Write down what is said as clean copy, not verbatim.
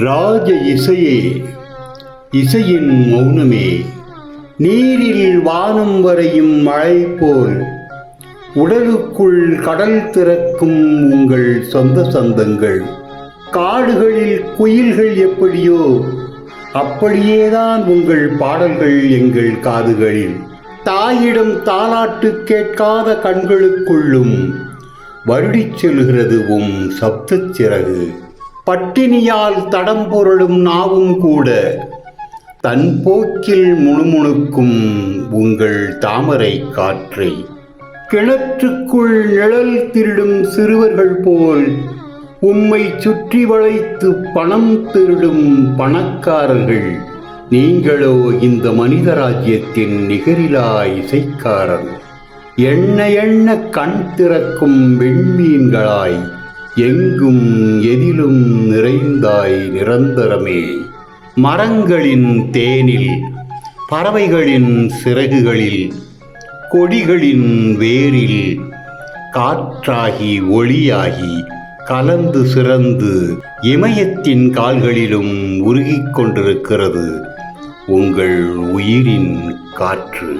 ராஜ இசையே, இசையின் மௌனமே, நீரில் வானம் வரையும் மழை போல் உடலுக்குள் கடல் திறக்கும் உங்கள் சொந்த சொந்தங்கள். காடுகளில் குயில்கள் எப்படியோ அப்படியேதான் உங்கள் பாடல்கள் எங்கள் காதுகளில். தாயிடம் தாலாட்டு கேட்காத கண்களுக்குள்ளும் வருடிச் செல்கிறது சப்தச் சிறகு. பட்டினியால் தடம் புரளும் நாவும் கூட தன் போக்கில் முணுமுணுக்கும் உங்கள் தாமரை காற்றை. கிணற்றுக்குள் நிழல் திருடும் சிறுவர்கள் போல் உம்மை சுற்றி வளைத்து பணம் திருடும் பணக்காரர்கள். நீங்களோ இந்த மனித ராஜ்யத்தின் நிகரிலா இசைக்காரன். எண்ண எண்ண கண் திறக்கும் விண்மீன்களாய் எங்கும் எதிலும் நிறைந்தாய் நிரந்தரமே. மரங்களின் தேனில், பறவைகளின் சிறகுகளில், கொடிகளின் வேரில் காற்றாகி ஒளியாகி கலந்து சிறந்து இமயத்தின் கால்களிலும் உருகிக் கொண்டிருக்கிறது உங்கள் உயிரின் காற்று.